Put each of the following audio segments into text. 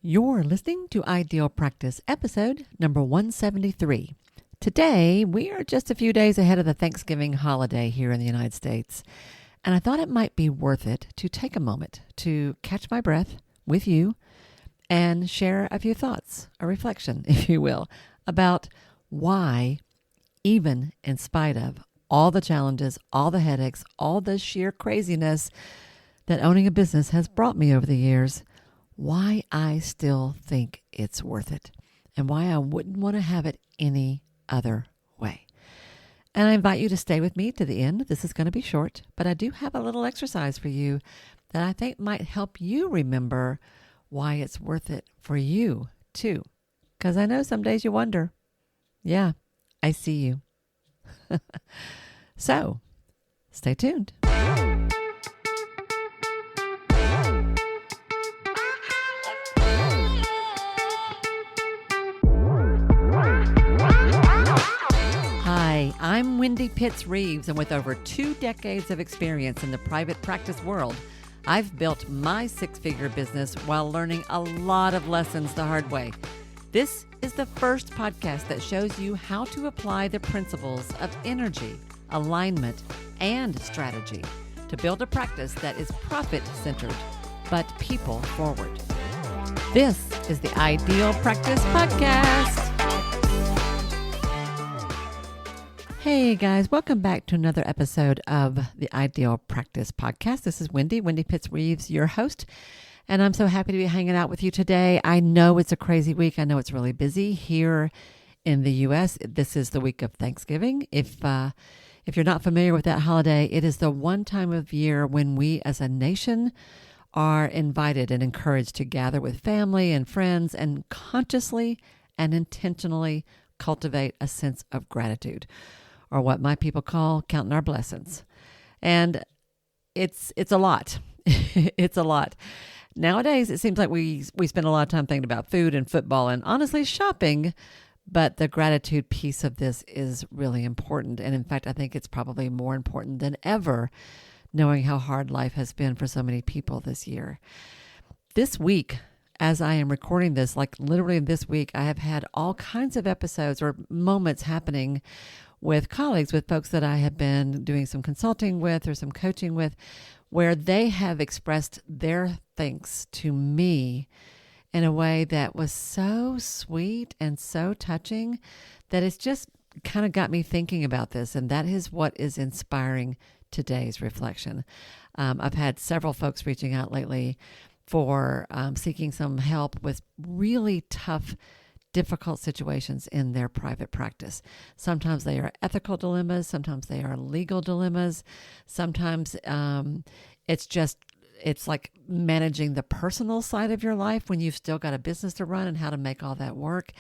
You're listening to Ideal Practice, episode number 173. Today, we are just a few days ahead of the Thanksgiving holiday here in the United States, and I thought it might be worth it to take a moment to catch my breath with you and share a few thoughts, a reflection, if you will, about why, even in spite of all the challenges, all the headaches, all the sheer craziness that owning a business has brought me over the years, why I still think it's worth it and why I wouldn't want to have it any other way. And I invite you to stay with me to the end. This is going to be short, but I do have a little exercise for you that I think might help you remember why it's worth it for you too. Because I know some days you wonder. Yeah, I see you. So, stay tuned. Hi, I'm Wendy Pitts-Reeves, and with over 2 decades of experience in the private practice world, I've built my 6-figure business while learning a lot of lessons the hard way. This is the first podcast that shows you how to apply the principles of energy, alignment, and strategy to build a practice that is profit-centered, but people-forward. This is the Ideal Practice Podcast. Hey guys, welcome back to another episode of the Ideal Practice Podcast. This is Wendy Pitts-Reeves, your host, and I'm so happy to be hanging out with you today. I know it's a crazy week. I know it's really busy here in the U.S. This is the week of Thanksgiving. If you're not familiar with that holiday, it is the one time of year when we as a nation are invited and encouraged to gather with family and friends and consciously and intentionally cultivate a sense of gratitude, or what my people call counting our blessings. And it's a lot. It's a lot. Nowadays, it seems like we spend a lot of time thinking about food and football and honestly shopping, but the gratitude piece of this is really important. And in fact, I think it's probably more important than ever, knowing how hard life has been for so many people this year. This week, as I am recording this, like literally this week, I have had all kinds of episodes or moments happening with colleagues, with folks that I have been doing some consulting with or some coaching with, where they have expressed their thanks to me in a way that was so sweet and so touching that it's just kind of got me thinking about this. And that is what is inspiring today's reflection. I've had several folks reaching out lately for seeking some help with really tough, difficult situations in their private practice. Sometimes they are ethical dilemmas. Sometimes they are legal dilemmas. Sometimes it's like managing the personal side of your life when you've still got a business to run and how to make all that work.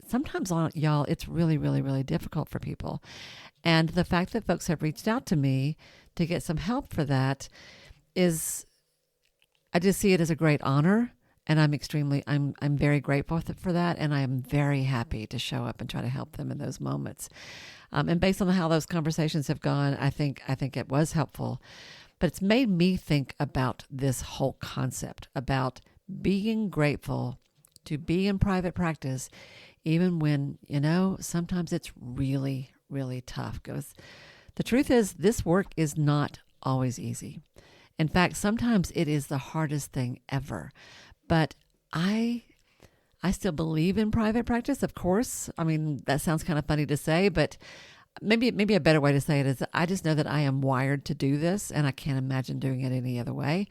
Sometimes, y'all, it's really, really, really difficult for people. And the fact that folks have reached out to me to get some help for that is, I just see it as a great honor. And I'm very grateful for that. And I am very happy to show up and try to help them in those moments. And based on how those conversations have gone, I think it was helpful. But it's made me think about this whole concept about being grateful to be in private practice, even when, sometimes it's really, really tough. Because the truth is, this work is not always easy. In fact, sometimes it is the hardest thing ever. But I still believe in private practice, of course. I mean, that sounds kind of funny to say, but maybe a better way to say it is that I just know that I am wired to do this, and I can't imagine doing it any other way.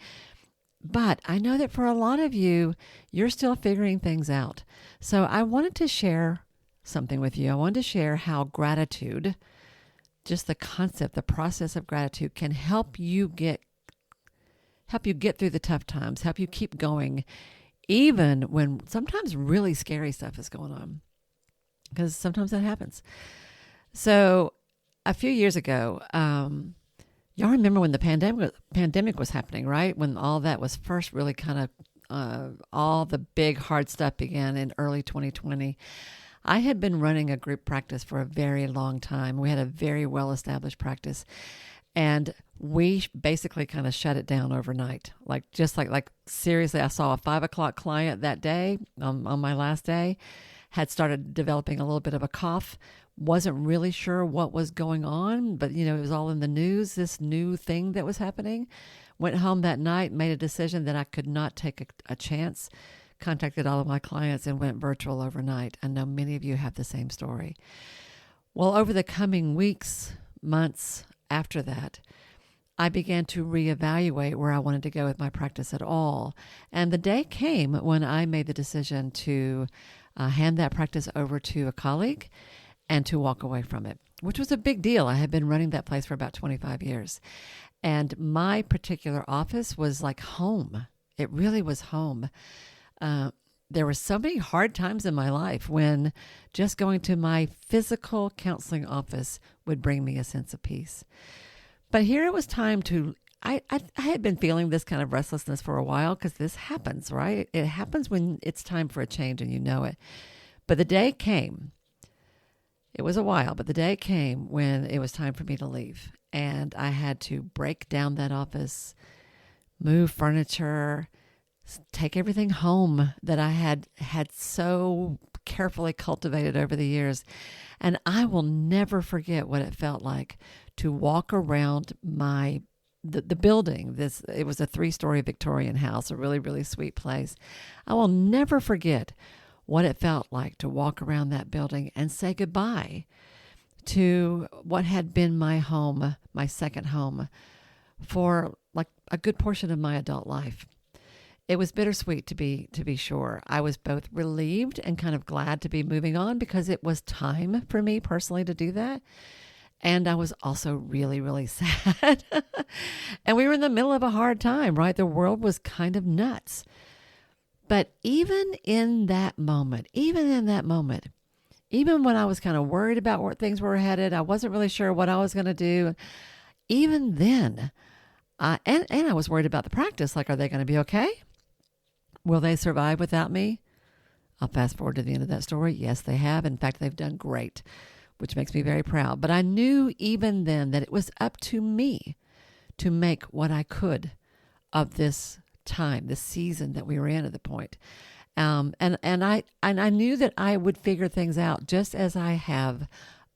But I know that for a lot of you, you're still figuring things out. So I wanted to share something with you. I wanted to share how gratitude, just the concept, the process of gratitude, can help you get through the tough times, help you keep going, even when sometimes really scary stuff is going on, because sometimes that happens. So a few years ago, y'all remember when the pandemic was happening, right? When all that was first really kind of, all the big hard stuff began in early 2020. I had been running a group practice for a very long time. We had a very well-established practice. And we basically kind of shut it down overnight. Like seriously, I saw a 5 o'clock client that day on my last day, had started developing a little bit of a cough. Wasn't really sure what was going on, but it was all in the news, this new thing that was happening. Went home that night, made a decision that I could not take a chance, contacted all of my clients and went virtual overnight. I know many of you have the same story. Well, over the coming weeks, months after that, I began to reevaluate where I wanted to go with my practice at all. And the day came when I made the decision to hand that practice over to a colleague and to walk away from it, which was a big deal. I had been running that place for about 25 years. And my particular office was like home. It really was home. There were so many hard times in my life when just going to my physical counseling office would bring me a sense of peace. But here it was time to, I had been feeling this kind of restlessness for a while because this happens, right? It happens when it's time for a change and you know it. But the day came. It was a while, but the day came when it was time for me to leave. And I had to break down that office, move furniture, take everything home that I had so carefully cultivated over the years. And I will never forget what it felt like to walk around the building. It was a 3-story Victorian house, a really, really sweet place. I will never forget what it felt like to walk around that building and say goodbye to what had been my home, my second home, for like a good portion of my adult life. It was bittersweet to be sure. I was both relieved and kind of glad to be moving on because it was time for me personally to do that. And I was also really, really sad. And we were in the middle of a hard time, right? The world was kind of nuts. But even in that moment, even when I was kind of worried about where things were headed, I wasn't really sure what I was going to do. Even then, and I was worried about the practice. Like, are they going to be okay? Will they survive without me? I'll fast forward to the end of that story. Yes, they have. In fact, they've done great, which makes me very proud. But I knew even then that it was up to me to make what I could of this time, this season that we were in at the point. And I knew that I would figure things out just as I have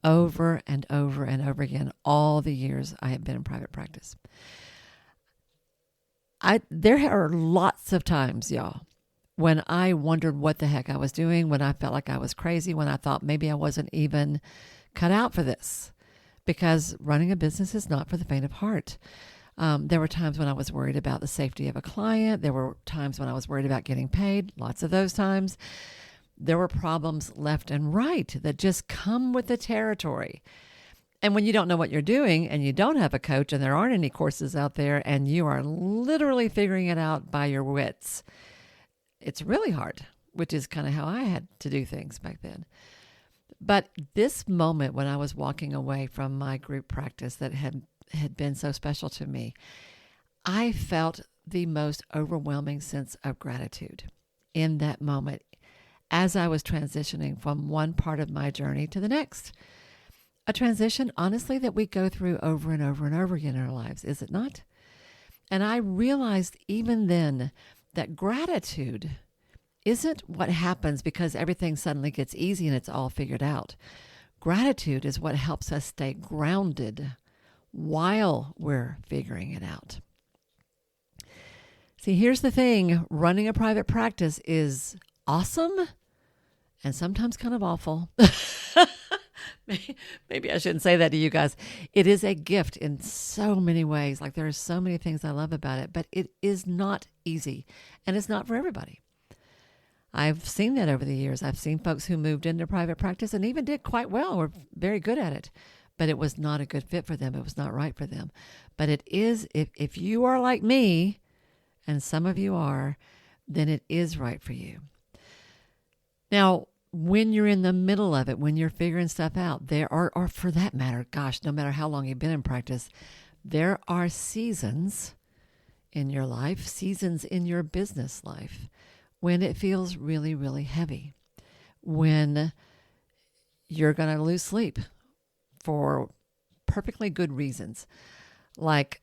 over and over and over again all the years I have been in private practice. There are lots of times, y'all, when I wondered what the heck I was doing, when I felt like I was crazy, when I thought maybe I wasn't even cut out for this, because running a business is not for the faint of heart. There were times when I was worried about the safety of a client. There were times when I was worried about getting paid. Lots of those times. There were problems left and right that just come with the territory. And when you don't know what you're doing and you don't have a coach and there aren't any courses out there and you are literally figuring it out by your wits, it's really hard, which is kind of how I had to do things back then. But this moment when I was walking away from my group practice that had been so special to me, I felt the most overwhelming sense of gratitude in that moment as I was transitioning from one part of my journey to the next. A transition, honestly, that we go through over and over and over again in our lives, is it not? And I realized even then that gratitude isn't what happens because everything suddenly gets easy and it's all figured out. Gratitude is what helps us stay grounded while we're figuring it out. See, here's the thing. Running a private practice is awesome and sometimes kind of awful. Maybe I shouldn't say that to you guys. It is a gift in so many ways. Like, there are so many things I love about it, but it is not easy and it's not for everybody. I've seen that over the years. I've seen folks who moved into private practice and even did quite well, were very good at it, but it was not a good fit for them. It was not right for them. But it is, if you are like me, and some of you are, then it is right for you. Now, when you're in the middle of it, when you're figuring stuff out, there are, or for that matter, gosh, no matter how long you've been in practice, there are seasons in your life, seasons in your business life, when it feels really, really heavy, when you're going to lose sleep for perfectly good reasons, Like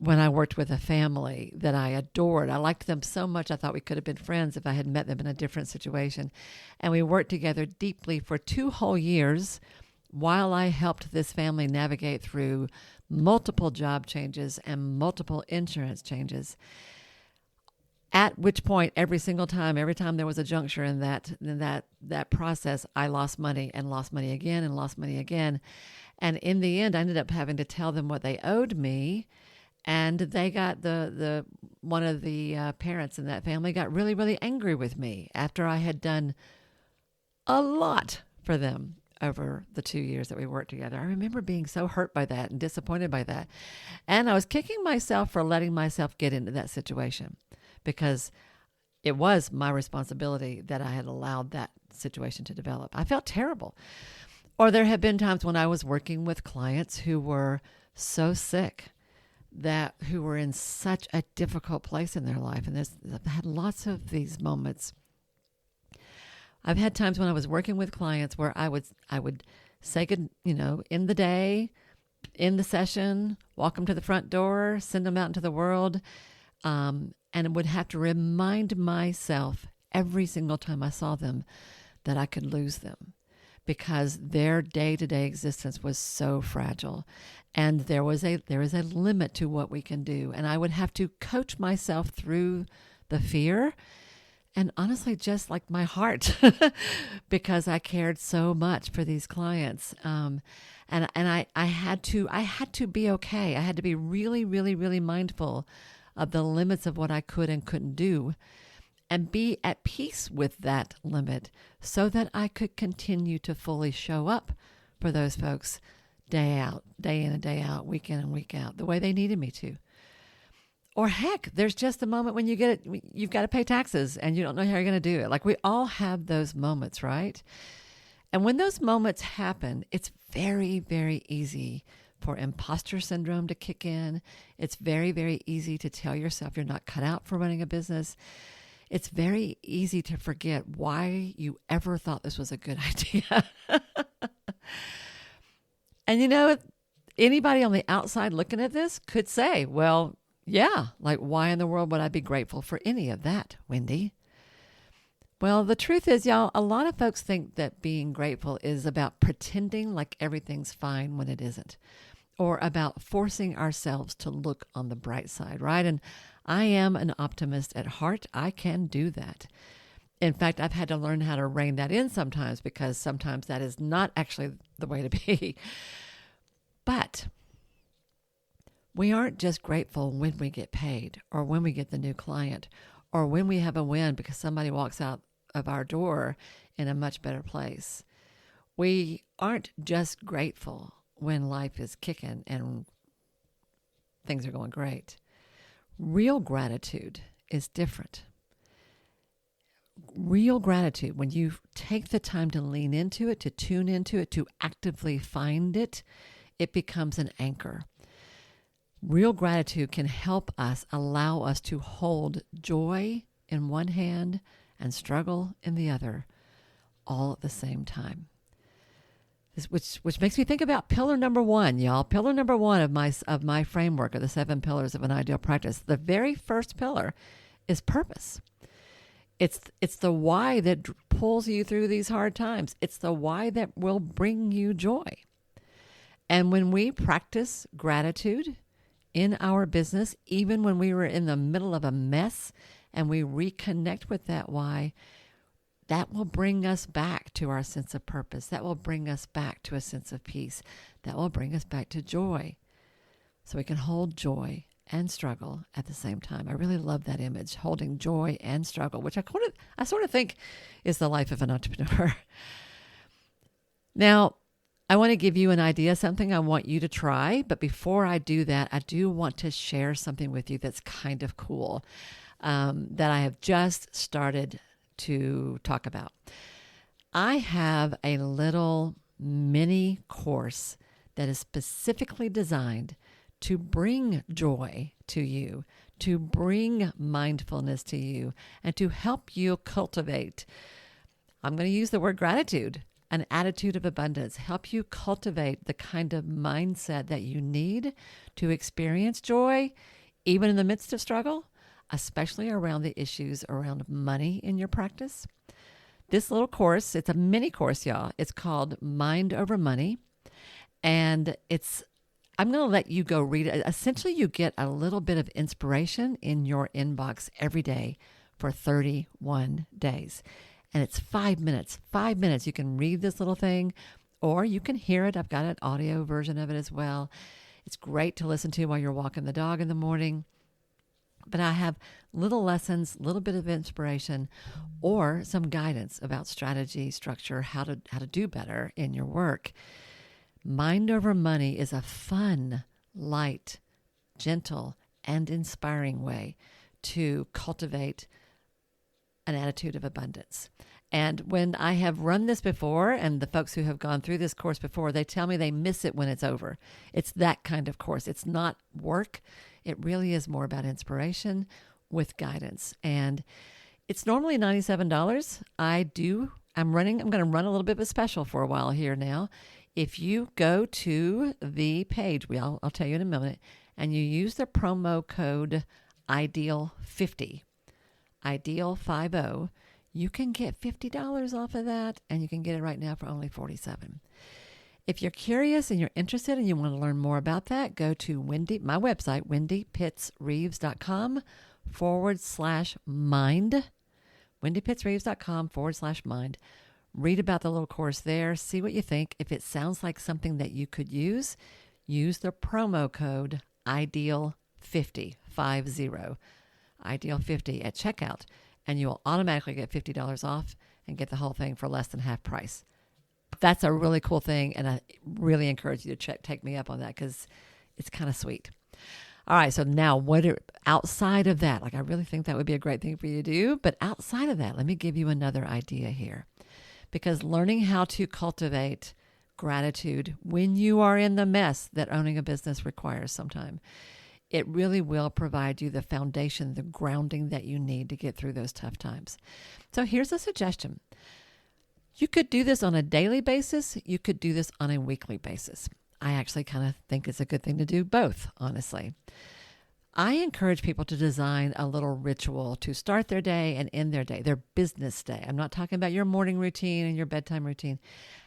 when I worked with a family that I adored. I liked them so much I thought we could have been friends if I had met them in a different situation. And we worked together deeply for 2 whole years while I helped this family navigate through multiple job changes and multiple insurance changes. At which point, every time there was a juncture in that process, I lost money and lost money again and lost money again. And in the end, I ended up having to tell them what they owed me. And they got the one of the parents in that family got really, really angry with me after I had done a lot for them over the 2 years that we worked together. I remember being so hurt by that and disappointed by that. And I was kicking myself for letting myself get into that situation because it was my responsibility that I had allowed that situation to develop. I felt terrible. Or there have been times when I was working with clients who were so sick, who were in such a difficult place in their life. And I've had lots of these moments. I've had times when I was working with clients where I would say good, in the day, in the session, walk them to the front door, send them out into the world, and would have to remind myself every single time I saw them that I could lose them because their day-to-day existence was so fragile. And there is a limit to what we can do. And I would have to coach myself through the fear and honestly just like my heart because I cared so much for these clients. And I had to be okay. I had to be really, really, really mindful of the limits of what I could and couldn't do and be at peace with that limit so that I could continue to fully show up for those folks day out, day in and day out, week in and week out, the way they needed me to. Or heck, there's just a moment when you've got to pay taxes and you don't know how you're going to do it. Like we all have those moments, right? And when those moments happen, it's very, very easy for imposter syndrome to kick in. It's very, very easy to tell yourself you're not cut out for running a business. It's very easy to forget why you ever thought this was a good idea. And anybody on the outside looking at this could say, well, yeah, like why in the world would I be grateful for any of that, Wendy? Well, the truth is, y'all, a lot of folks think that being grateful is about pretending like everything's fine when it isn't, or about forcing ourselves to look on the bright side, right? And I am an optimist at heart. I can do that. In fact, I've had to learn how to rein that in sometimes because sometimes that is not actually the way to be. But we aren't just grateful when we get paid or when we get the new client or when we have a win because somebody walks out of our door in a much better place. We aren't just grateful when life is kicking and things are going great. Real gratitude is different. Real gratitude, when you take the time to lean into it, to tune into it, to actively find it, it becomes an anchor. Real gratitude can help us, allow us to hold joy in one hand and struggle in the other, all at the same time. Which makes me think about pillar number 1, y'all. Pillar number 1 of my framework of the 7 pillars of an ideal practice. The very first pillar is purpose. It's the why that pulls you through these hard times. It's the why that will bring you joy. And when we practice gratitude in our business, even when we were in the middle of a mess, and we reconnect with that why, that will bring us back to our sense of purpose. That will bring us back to a sense of peace. That will bring us back to joy. So we can hold joy and struggle at the same time. I really love that image, holding joy and struggle, which I sort of think is the life of an entrepreneur. Now, I want to give you an idea, something I want you to try. But before I do that, I do want to share something with you that's kind of cool that I have just started to talk about. I have a little mini course that is specifically designed to bring joy to you, to bring mindfulness to you, and to help you cultivate, I'm going to use the word gratitude, an attitude of abundance, help you cultivate the kind of mindset that you need to experience joy, even in the midst of struggle, especially around the issues around money in your practice. This little course, it's a mini course, y'all. It's called Mind Over Money. And I'm going to let you go read it. Essentially, you get a little bit of inspiration in your inbox every day for 31 days. And it's 5 minutes. 5 minutes. You can read this little thing or you can hear it. I've got an audio version of it as well. It's great to listen to while you're walking the dog in the morning. But I have little lessons, little bit of inspiration, or some guidance about strategy, structure, how to do better in your work. Mind Over Money is a fun, light, gentle, and inspiring way to cultivate an attitude of abundance. And when I have run this before, and the folks who have gone through this course before, they tell me they miss it when it's over. It's that kind of course. It's not work. It really is more about inspiration with guidance. And it's normally $97. I'm going to run a little bit of a special for a while here now. If you go to the page, I'll tell you in a minute, and you use the promo code IDEAL50, IDEAL50, you can get $50 off of that, and you can get it right now for only $47. If you're curious and you're interested and you want to learn more about that, go to my website, wendypittsreeves.com/mind, wendypittsreeves.com/mind. Read about the little course there. See what you think. If it sounds like something that you could use the promo code IDEAL50, IDEAL50 at checkout, and you will automatically get $50 off and get the whole thing for less than half price. That's a really cool thing, and I really encourage you to take me up on that because it's kind of sweet. All right, so now outside of that, I really think that would be a great thing for you to do, but outside of that, let me give you another idea here. Because learning how to cultivate gratitude when you are in the mess that owning a business requires sometimes, it really will provide you the foundation, the grounding that you need to get through those tough times. So here's a suggestion. You could do this on a daily basis. You could do this on a weekly basis. I actually kind of think it's a good thing to do both, honestly. I encourage people to design a little ritual to start their day and end their day, their business day. I'm not talking about your morning routine and your bedtime routine.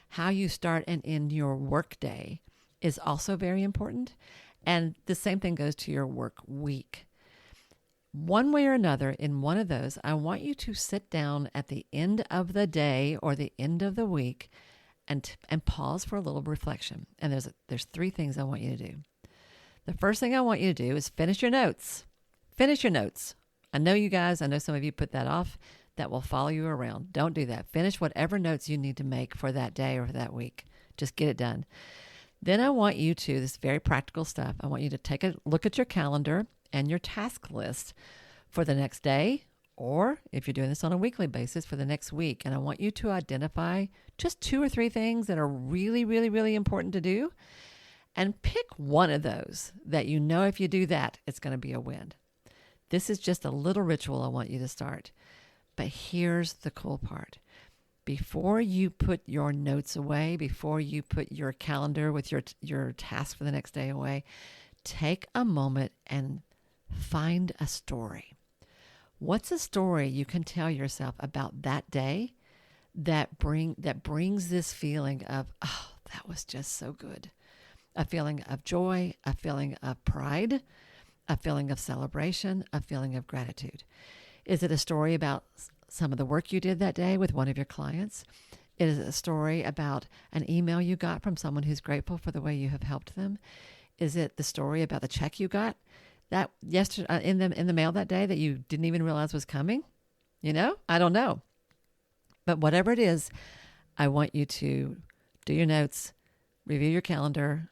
How you start and end your work day is also very important. And the same thing goes to your work week. One way or another, in one of those, I want you to sit down at the end of the day or the end of the week and pause for a little reflection. And there's 3 things I want you to do. The first thing I want you to do is finish your notes. Finish your notes. I know some of you put that off. That will follow you around. Don't do that. Finish whatever notes you need to make for that day or for that week. Just get it done. Then I want you to, this is very practical stuff, I want you to take a look at your calendar and your task list for the next day, or if you're doing this on a weekly basis, for the next week. And I want you to identify just 2 or 3 things that are really, really, really important to do. And pick one of those that you know if you do that, it's going to be a win. This is just a little ritual I want you to start. But here's the cool part. Before you put your notes away, before you put your calendar with your task for the next day away, take a moment and find a story. What's a story you can tell yourself about that day that brings this feeling of, oh, that was just so good? A feeling of joy, a feeling of pride, a feeling of celebration, a feeling of gratitude. Is it a story about some of the work you did that day with one of your clients? Is it a story about an email you got from someone who's grateful for the way you have helped them? Is it the story about the check you got that yesterday in the mail that day that you didn't even realize was coming? I don't know. But whatever it is, I want you to do your notes, review your calendar,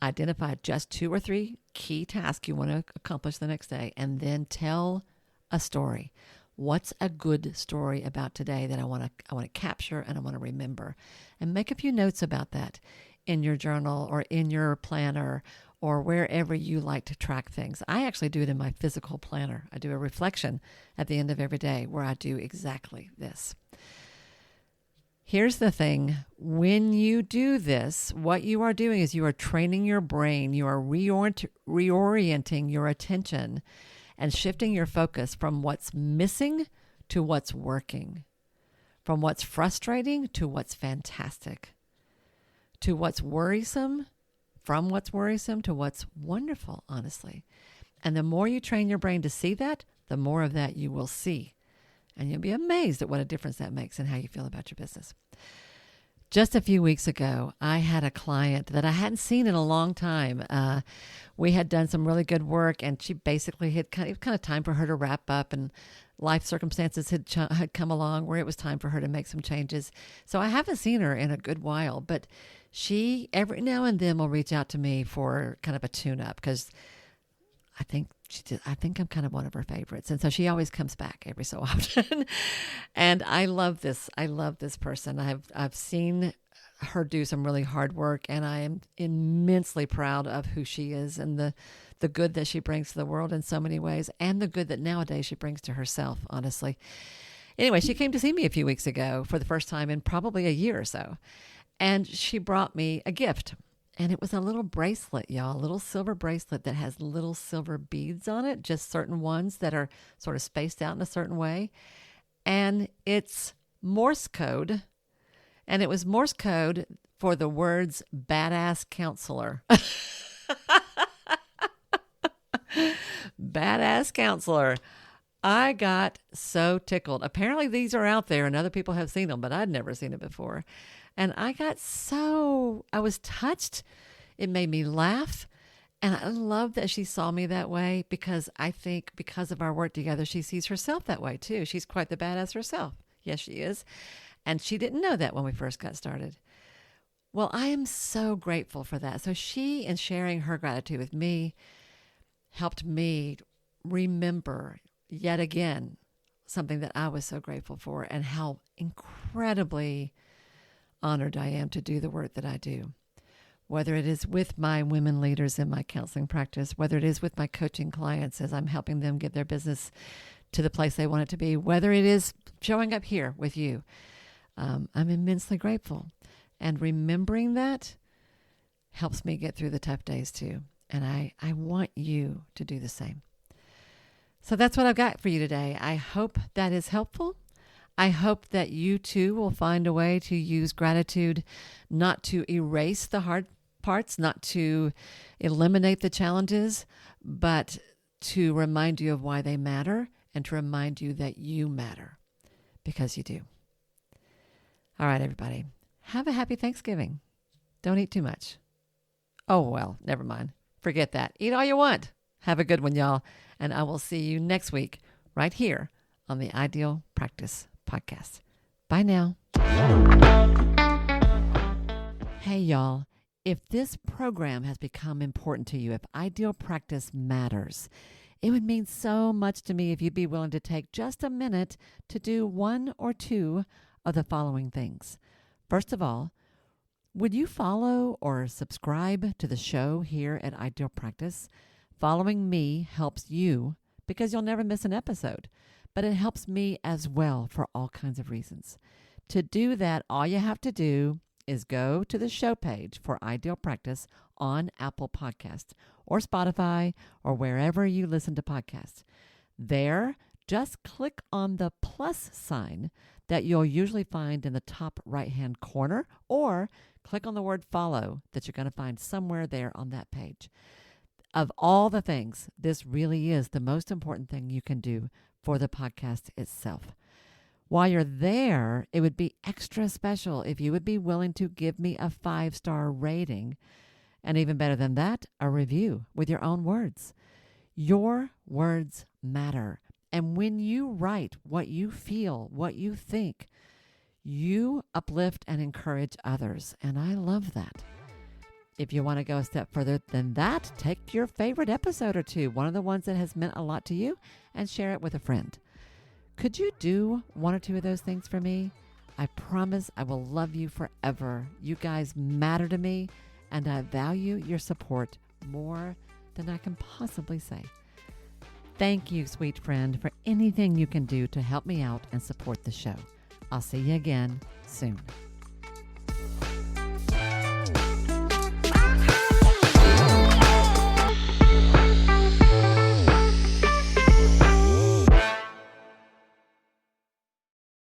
identify just 2 or 3 key tasks you want to accomplish the next day, and then tell a story. What's a good story about today that I want to capture and I want to remember? And make a few notes about that in your journal or in your planner or wherever you like to track things. I actually do it in my physical planner. I do a reflection at the end of every day where I do exactly this. Here's the thing. When you do this, what you are doing is you are training your brain. You are reorienting your attention and shifting your focus from what's missing to what's working, from what's frustrating to what's fantastic, to what's worrisome, from what's worrisome to what's wonderful, honestly. And the more you train your brain to see that, the more of that you will see. And you'll be amazed at what a difference that makes in how you feel about your business. Just a few weeks ago, I had a client that I hadn't seen in a long time. We had done some really good work, and she basically it was kind of time for her to wrap up, and life circumstances had come along where it was time for her to make some changes. So I haven't seen her in a good while, but she every now and then will reach out to me for kind of a tune-up because I think I'm kind of one of her favorites. And so she always comes back every so often. And I love this. I love this person. I've seen her do some really hard work, and I am immensely proud of who she is and the good that she brings to the world in so many ways, and the good that nowadays she brings to herself, honestly. Anyway, she came to see me a few weeks ago for the first time in probably a year or so. And she brought me a gift. And it was a little bracelet, y'all, a little silver bracelet that has little silver beads on it, just certain ones that are sort of spaced out in a certain way. And it's Morse code. And it was Morse code for the words badass counselor. Badass counselor. I got so tickled. Apparently these are out there and other people have seen them, but I'd never seen it before. And I was touched. It made me laugh. And I love that she saw me that way, because I think because of our work together, she sees herself that way too. She's quite the badass herself. Yes, she is. And she didn't know that when we first got started. Well, I am so grateful for that. So she, in sharing her gratitude with me, helped me remember yet again something that I was so grateful for, and how incredibly honored I am to do the work that I do. Whether it is with my women leaders in my counseling practice, whether it is with my coaching clients as I'm helping them get their business to the place they want it to be, whether it is showing up here with you, I'm immensely grateful. And remembering that helps me get through the tough days too. And I want you to do the same. So that's what I've got for you today. I hope that is helpful. I hope that you too will find a way to use gratitude, not to erase the hard parts, not to eliminate the challenges, but to remind you of why they matter, and to remind you that you matter, because you do. All right, everybody. Have a happy Thanksgiving. Don't eat too much. Oh, well, never mind. Forget that. Eat all you want. Have a good one, y'all. And I will see you next week right here on the Ideal Practice Podcast. Bye now. Hey, y'all. If this program has become important to you, if Ideal Practice matters, it would mean so much to me if you'd be willing to take just a minute to do one or two of the following things. First of all, would you follow or subscribe to the show here at Ideal Practice? Following me helps you because you'll never miss an episode, but it helps me as well for all kinds of reasons. To do that, all you have to do is go to the show page for Ideal Practice on Apple Podcasts or Spotify or wherever you listen to podcasts. There, just click on the plus sign that you'll usually find in the top right-hand corner, or click on the word follow that you're going to find somewhere there on that page. Of all the things, this really is the most important thing you can do for the podcast itself. While you're there, it would be extra special if you would be willing to give me a 5-star rating, and even better than that, a review with your own words. Your words matter. And when you write what you feel, what you think, you uplift and encourage others. And I love that. If you want to go a step further than that, take your favorite episode or two, one of the ones that has meant a lot to you, and share it with a friend. Could you do one or two of those things for me? I promise I will love you forever. You guys matter to me, and I value your support more than I can possibly say. Thank you, sweet friend, for anything you can do to help me out and support the show. I'll see you again soon.